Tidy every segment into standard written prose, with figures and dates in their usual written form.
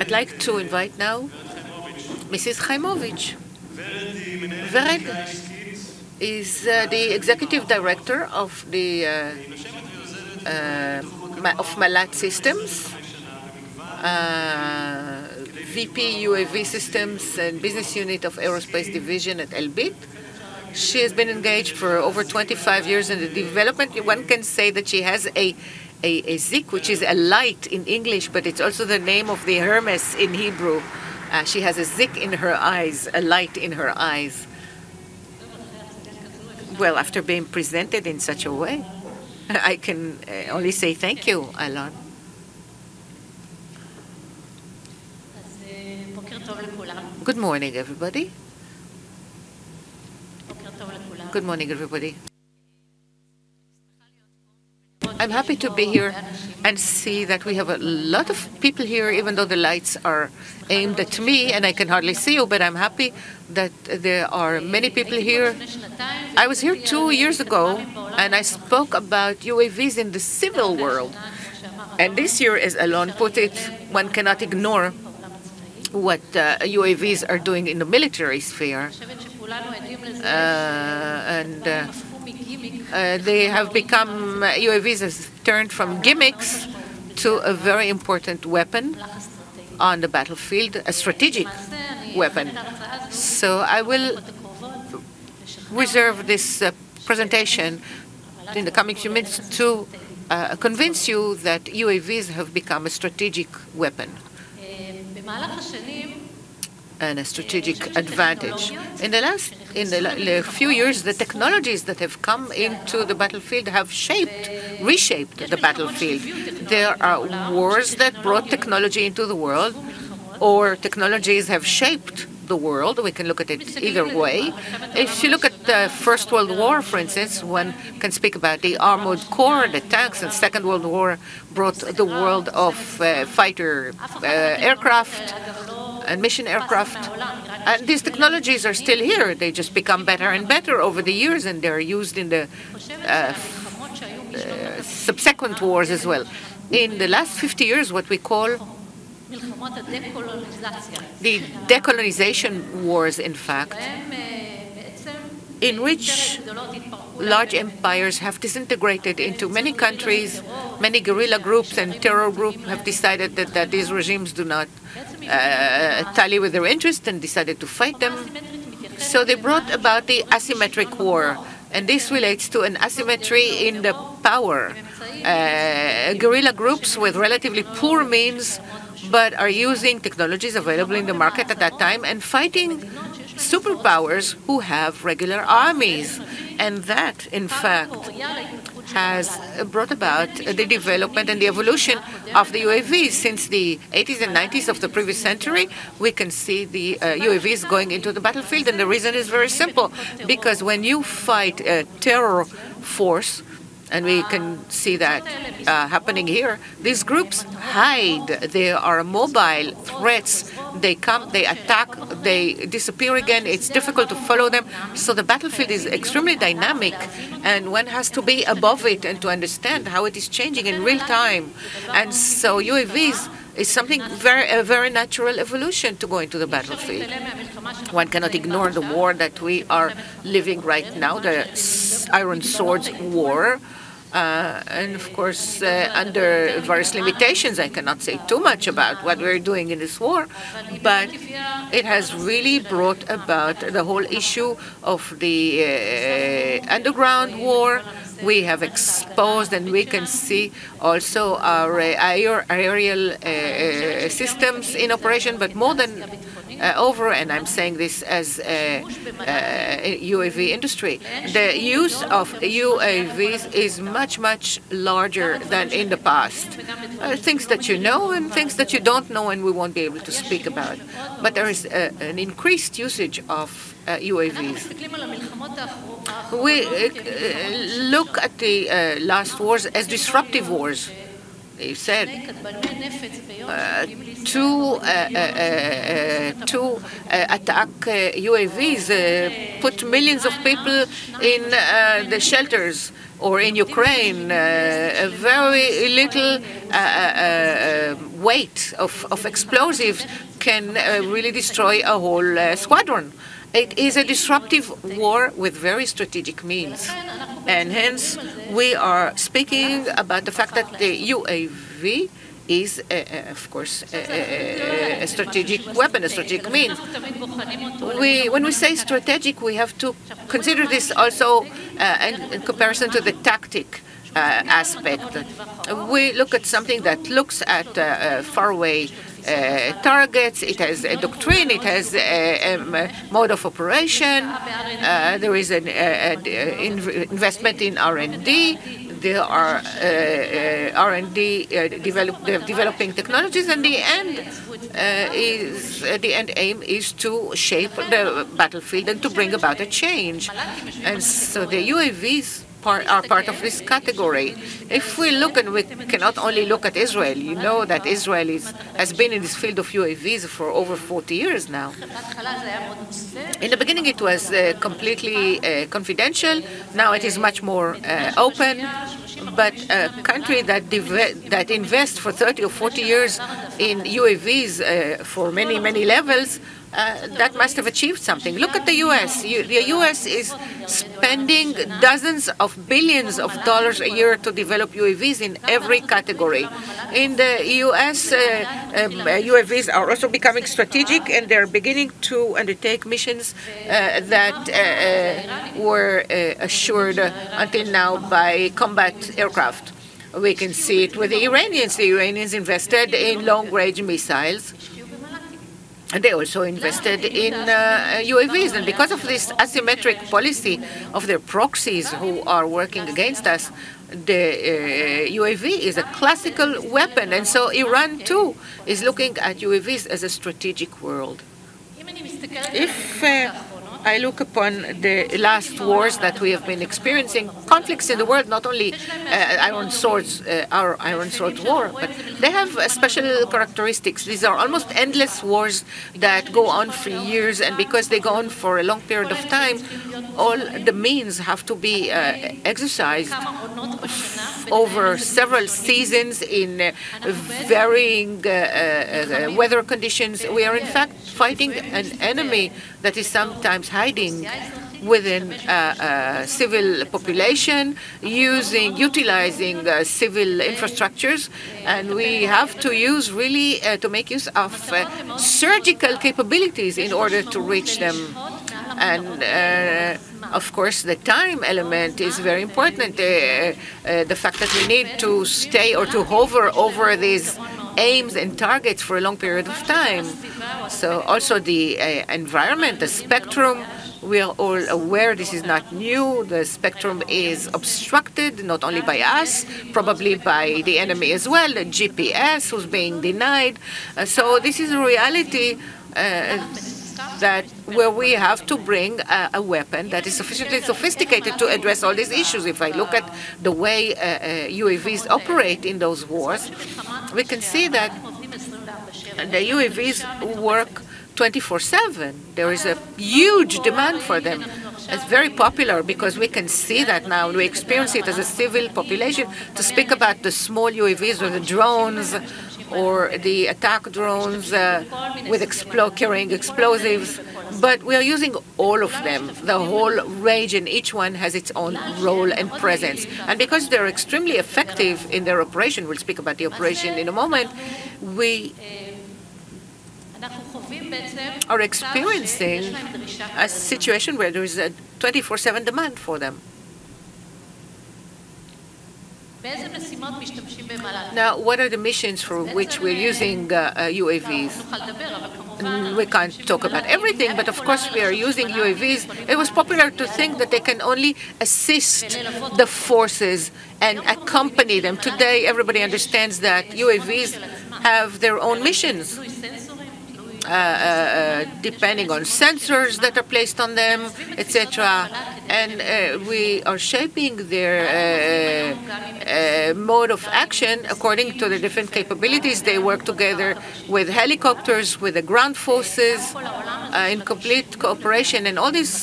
I'd like to invite now Mrs. Haimovich. Vered is the executive director of the Malat Systems, VP UAV Systems and Business Unit of Aerospace Division at Elbit. She has been engaged for over 25 years in the development. One can say that she has a zik, which is a light in English, but it's also the name of the Hermes in Hebrew. She has a zik in her eyes, a light in her eyes. Well, after being presented in such a way, I can only say thank you, Alon. Good morning, everybody. Good morning, everybody. I'm happy to be here and see that we have a lot of people here, even though the lights are aimed at me and I can hardly see you, but I'm happy that there are many people here. I was here 2 years ago and I spoke about UAVs in the civil world. And this year, as Alon put it, one cannot ignore what UAVs are doing in the military sphere. They have become, UAVs has turned from gimmicks to a very important weapon on the battlefield, a strategic weapon. So I will reserve this presentation in the coming few minutes to convince you that UAVs have become a strategic weapon and a strategic advantage. In the few years, the technologies that have come into the battlefield have reshaped the battlefield. There are wars that brought technology into the world, or technologies have shaped the world. We can look at it either way. If you look at the First World War, for instance, one can speak about the armored core, the tanks, and Second World War brought the world of fighter aircraft and mission aircraft. And these technologies are still here. They just become better and better over the years, and they're used in the subsequent wars as well. In the last 50 years, what we call the decolonization wars, in fact, in which large empires have disintegrated into many countries. Many guerrilla groups and terror groups have decided that these regimes do not tally with their interests and decided to fight them. So they brought about the asymmetric war, and this relates to an asymmetry in the power. Guerrilla groups with relatively poor means but are using technologies available in the market at that time and fighting superpowers who have regular armies. And that, in fact, has brought about the development and the evolution of the UAVs. Since the 80s and 90s of the previous century, we can see the UAVs going into the battlefield. And the reason is very simple, because when you fight a terror force, and we can see that happening here, these groups hide. They are mobile threats. They come, they attack, they disappear again. It's difficult to follow them. So the battlefield is extremely dynamic, and one has to be above it and to understand how it is changing in real time. And so UAVs is something a very natural evolution to go into the battlefield. One cannot ignore the war that we are living right now, the Iron Swords War. And of course, under various limitations, I cannot say too much about what we're doing in this war, but it has really brought about the whole issue of the underground war. We have exposed, and we can see also our aerial systems in operation, but more than over, and I'm saying this as a UAV industry, the use of UAVs is much, much larger than in the past. Things that you know and things that you don't know and we won't be able to speak about. But there is an increased usage of UAVs. We look at the last wars as disruptive wars. They said to attack UAVs, put millions of people in the shelters, or in Ukraine, a very little weight of explosives can really destroy a whole squadron. It is a disruptive war with very strategic means. And hence, we are speaking about the fact that the UAV is, of course, a strategic weapon, a strategic means. When we say strategic, we have to consider this also in comparison to the tactic aspect. We look at something that looks at faraway targets. It has a doctrine. It has a mode of operation. There is an investment in R&D. There are R&D developing technologies, and the end aim is to shape the battlefield and to bring about a change. And so the UAVs are part of this category. If we look, and we cannot only look at Israel, you know that Israel has been in this field of UAVs for over 40 years now. In the beginning, it was completely confidential. Now it is much more open. But a country that invests for 30 or 40 years in UAVs for many, many levels, that must have achieved something. Look at the U.S. The U.S. is spending dozens of billions of dollars a year to develop UAVs in every category. In the U.S., UAVs are also becoming strategic, and they're beginning to undertake missions that were assured until now by combat aircraft. We can see it with the Iranians. The Iranians invested in long-range missiles. And they also invested in UAVs. And because of this asymmetric policy of their proxies who are working against us, the UAV is a classical weapon. And so Iran, too, is looking at UAVs as a strategic world. If I look upon the last wars that we have been experiencing, conflicts in the world, not only our Iron Sword War, but they have special characteristics. These are almost endless wars that go on for years, and because they go on for a long period of time, all the means have to be exercised over several seasons in varying weather conditions. We are in fact fighting an enemy that is sometimes hiding within civil population, utilizing civil infrastructures, and we have to use really to make use of surgical capabilities in order to reach them. And of course, the time element is very important. The fact that we need to stay or to hover over these aims and targets for a long period of time. So also the environment, the spectrum, we are all aware this is not new. The spectrum is obstructed, not only by us, probably by the enemy as well, the GPS who's being denied. So this is a reality where we have to bring a weapon that is sufficiently sophisticated to address all these issues. If I look at the way UAVs operate in those wars, we can see that the UAVs work 24/7. There is a huge demand for them. It's very popular because we can see that now. We experience it as a civil population. To speak about the small UAVs or the drones or the attack drones with carrying explosives, but we are using all of them, the whole range, and each one has its own role and presence. And because they're extremely effective in their operation, we'll speak about the operation in a moment, we are experiencing a situation where there is a 24/7 demand for them. Now, what are the missions for which we're using UAVs? We can't talk about everything, but of course we are using UAVs. It was popular to think that they can only assist the forces and accompany them. Today, everybody understands that UAVs have their own missions, depending on sensors that are placed on them, etc. And we are shaping their mode of action according to the different capabilities. They work together with helicopters, with the ground forces, in complete cooperation. And all this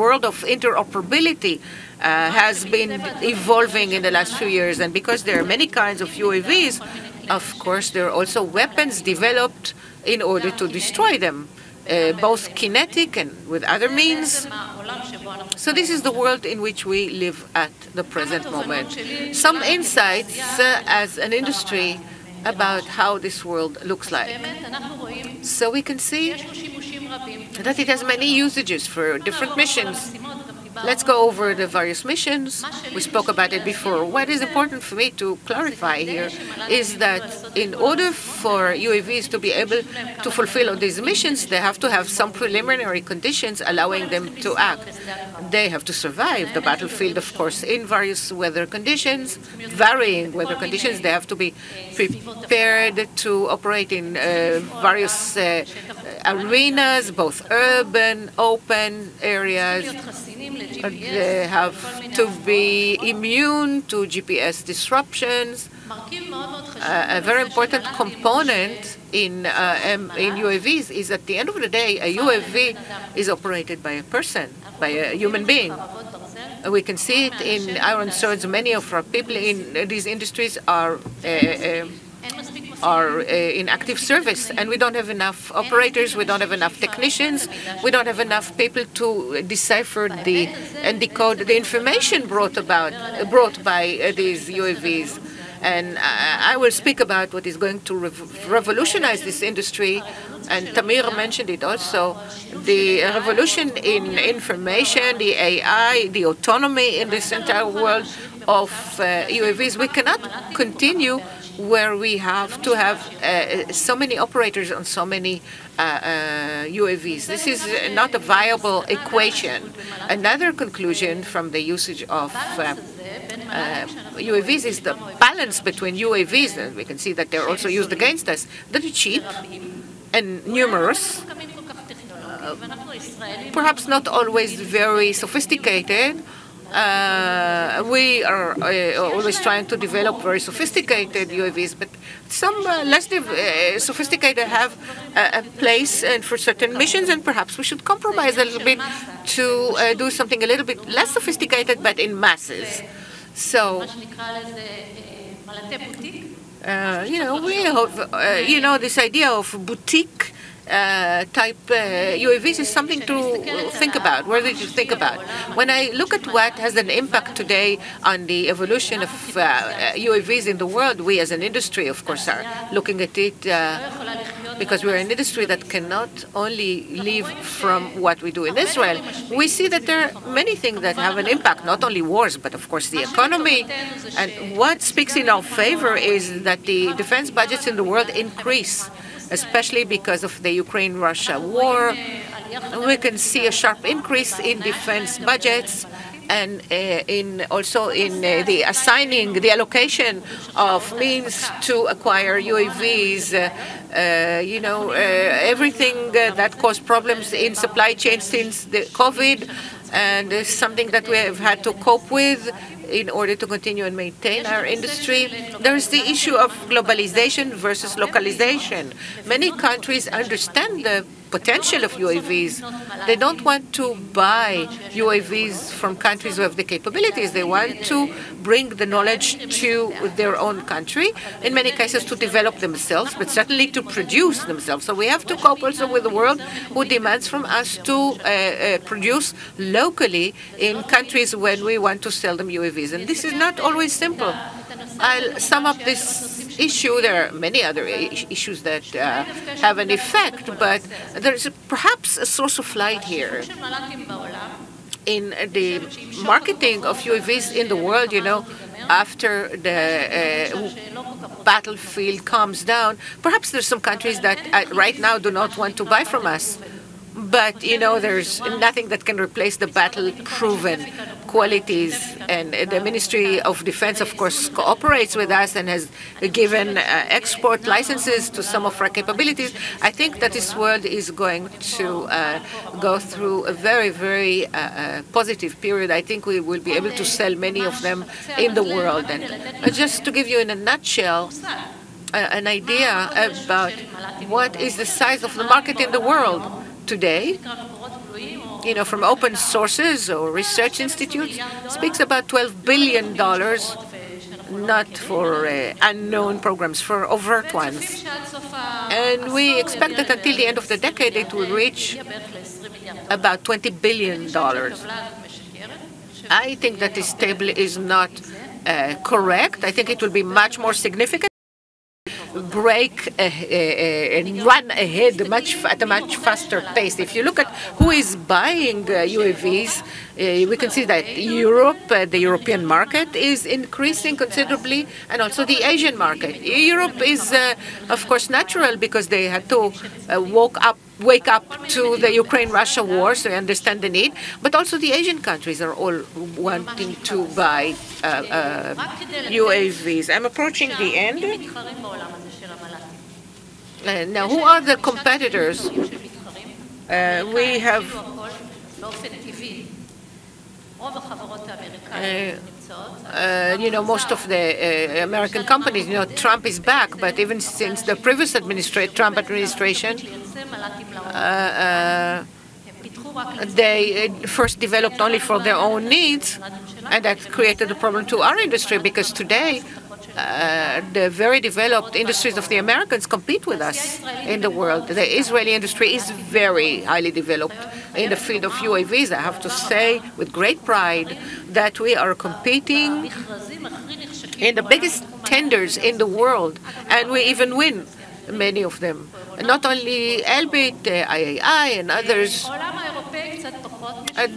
world of interoperability has been evolving in the last few years. And because there are many kinds of UAVs, of course, there are also weapons developed in order to destroy them, both kinetic and with other means. So this is the world in which we live at the present moment. Some insights as an industry about how this world looks like. So we can see that it has many usages for different missions. Let's go over the various missions. We spoke about it before. What is important for me to clarify here is that in order for UAVs to be able to fulfill all these missions, they have to have some preliminary conditions allowing them to act. They have to survive the battlefield, of course, in various weather conditions, varying weather conditions. They have to be prepared to operate in various arenas, both urban, open areas. They have to be immune to GPS disruptions. A very important component in UAVs is at the end of the day, a UAV is operated by a person, by a human being. We can see it in Iron Swords. Many of our people in these industries are in active service, and we don't have enough operators, we don't have enough technicians, we don't have enough people to decipher and decode the information brought by these UAVs. And I will speak about what is going to revolutionize this industry, and Tamir mentioned it also, the revolution in information, the AI, the autonomy in this entire world of UAVs. We cannot continue where we have to have so many operators on so many UAVs. This is not a viable equation. Another conclusion from the usage of UAVs is the balance between UAVs, and we can see that they're also used against us, that are cheap and numerous, perhaps not always very sophisticated. We are always trying to develop very sophisticated UAVs, but some less sophisticated have a place and for certain missions, and perhaps we should compromise a little bit to do something a little bit less sophisticated, but in masses. So, we have, this idea of boutique type UAVs is something to think about, worthy to think about. When I look at what has an impact today on the evolution of UAVs in the world, we as an industry, of course, are looking at it because we're an industry that cannot only live from what we do in Israel. We see that there are many things that have an impact, not only wars, but of course the economy. And what speaks in our favor is that the defense budgets in the world increase, especially because of the Ukraine-Russia war. We can see a sharp increase in defense budgets, and also in the allocation of means to acquire UAVs. Everything that caused problems in supply chain since the COVID, and is something that we have had to cope with in order to continue and maintain our industry. There is the issue of globalization versus localization. Many countries understand the potential of UAVs. They don't want to buy UAVs from countries who have the capabilities. They want to bring the knowledge to their own country, in many cases to develop themselves, but certainly to produce themselves. So we have to cope also with the world who demands from us to produce locally in countries when we want to sell them UAVs. And this is not always simple. I'll sum up this issue. There are many other issues that have an effect, but there is perhaps a source of light here in the marketing of UAVs in the world. After the battlefield calms down, perhaps there's some countries that right now do not want to buy from us. But, there's nothing that can replace the battle-proven qualities. And the Ministry of Defense, of course, cooperates with us and has given export licenses to some of our capabilities. I think that this world is going to go through a very, very positive period. I think we will be able to sell many of them in the world. And just to give you in a nutshell, an idea about what is the size of the market in the world. Today, from open sources or research institutes, speaks about $12 billion, not for unknown programs, for overt ones. And we expect that until the end of the decade, it will reach about $20 billion. I think that this table is not correct. I think it will be much more significant, break and run ahead at a much faster pace. If you look at who is buying UAVs, we can see that Europe, the European market, is increasing considerably, and also the Asian market. Europe is, of course, natural because they had to wake up to the Ukraine-Russia war, so I understand the need. But also the Asian countries are all wanting to buy UAVs. I'm approaching the end. Now, who are the competitors? We have most of the American companies. Trump is back, but even since the previous Trump administration, they first developed only for their own needs, and that created a problem to our industry, because today the very developed industries of the Americans compete with us in the world. The Israeli industry is very highly developed in the field of UAVs. I have to say with great pride that we are competing in the biggest tenders in the world, and we even win many of them. Not only Elbit, IAI, and others.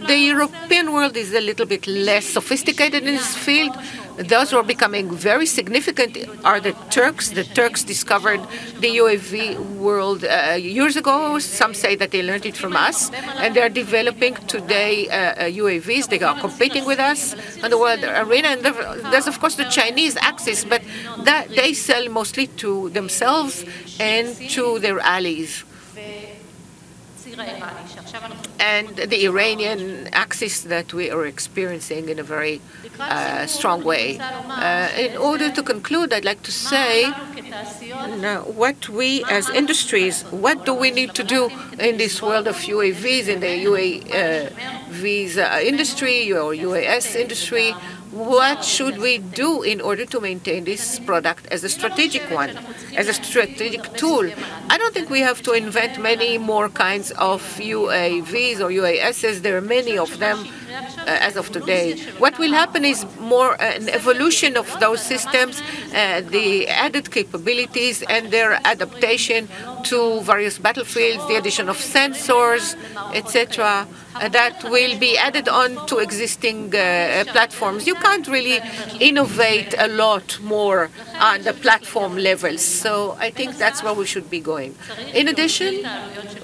The European world is a little bit less sophisticated in this field. Those who are becoming very significant are the Turks. The Turks discovered the UAV world years ago. Some say that they learned it from us, and they're developing today UAVs. They are competing with us on the world arena. And there's, of course, the Chinese axis, but that they sell mostly to themselves and to their allies. And the Iranian axis that we are experiencing in a very strong way. In order to conclude, I'd like to say, now, what we as industries, what do we need to do in this world of UAVs, in the UAVs industry or UAS industry? What should we do in order to maintain this product as a strategic one, as a strategic tool? I don't think we have to invent many more kinds of UAVs or UASs. There are many of them as of today. What will happen is more an evolution of those systems, the added capabilities and their adaptation to various battlefields, the addition of sensors, etc. That will be added on to existing platforms. You can't really innovate a lot more on the platform levels. So I think that's where we should be going. In addition,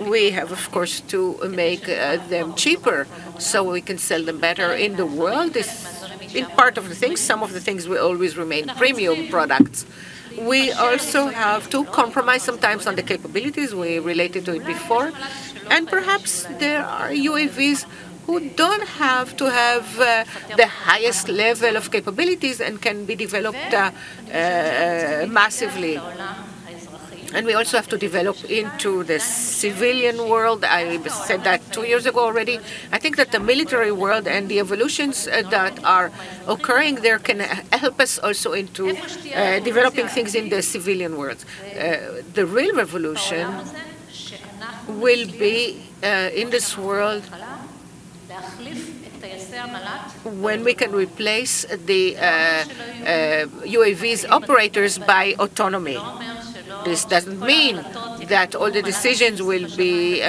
we have, of course, to make them cheaper so we can sell them better in the world. In part of the things, some of the things will always remain premium products. We also have to compromise sometimes on the capabilities. We related to it before. And perhaps there are UAVs who don't have to have the highest level of capabilities and can be developed massively. And we also have to develop into the civilian world. I said that 2 years ago already. I think that the military world and the evolutions that are occurring there can help us also into developing things in the civilian world. The real revolution will be in this world when we can replace the UAVs operators by autonomy. This doesn't mean that all the decisions will be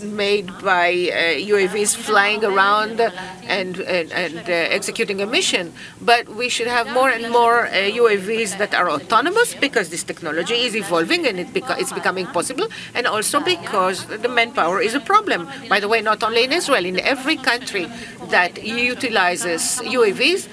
made by UAVs flying around and executing a mission. But we should have more and more UAVs that are autonomous, because this technology is evolving and it's becoming possible, and also because the manpower is a problem. By the way, not only in Israel, in every country that utilizes UAVs,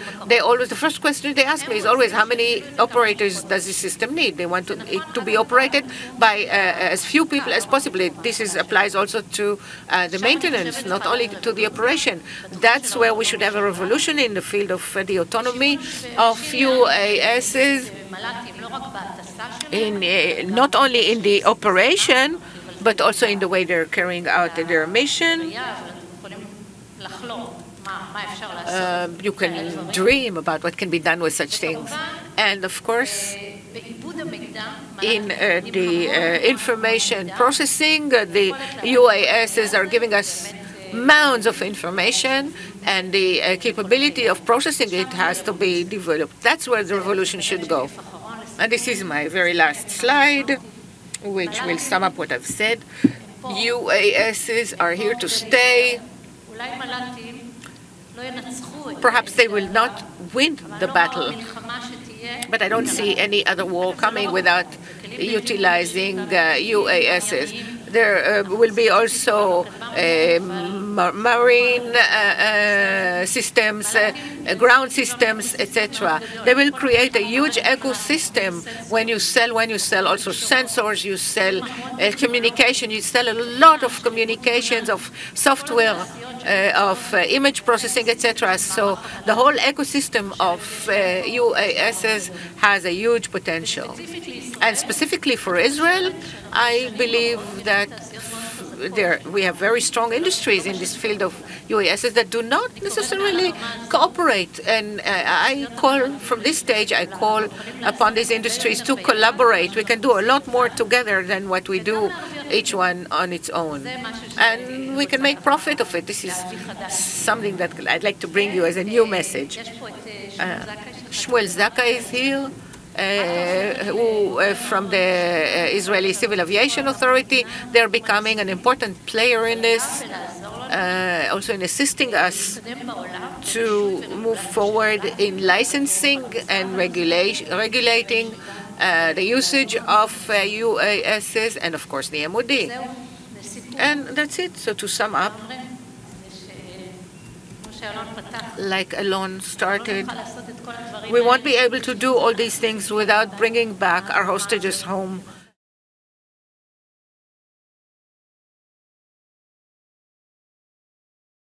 the first question they ask me is always, how many operators does the system need? They want it to be operated by as few people as possible. This applies also to the maintenance, not only to the operation. That's where we should have a revolution in the field of the autonomy of UASs, not only in the operation, but also in the way they're carrying out their mission. You can dream about what can be done with such things. And of course, in the information processing, the UASs are giving us mounds of information, and the capability of processing it has to be developed. That's where the revolution should go. And this is my very last slide, which will sum up what I've said. UASs are here to stay. Perhaps they will not win the battle, but I don't see any other war coming without utilizing UASs. There will be also marine systems, ground systems, etc. They will create a huge ecosystem. When you sell also sensors, you sell communication, you sell a lot of communications, of software, of image processing, etc. So the whole ecosystem of UASs has a huge potential. And specifically for Israel, I believe that we have very strong industries in this field of UASs that do not necessarily cooperate. And I call, from this stage, I call upon these industries to collaborate. We can do a lot more together than what we do, each one on its own. And we can make profit of it. This is something that I'd like to bring you as a new message. Shmuel Zaka is here. From the Israeli Civil Aviation Authority. They're becoming an important player in this, also in assisting us to move forward in licensing and regulating the usage of UASs and, of course, the MOD. And that's it. So to sum up, like Alon started, we won't be able to do all these things without bringing back our hostages home.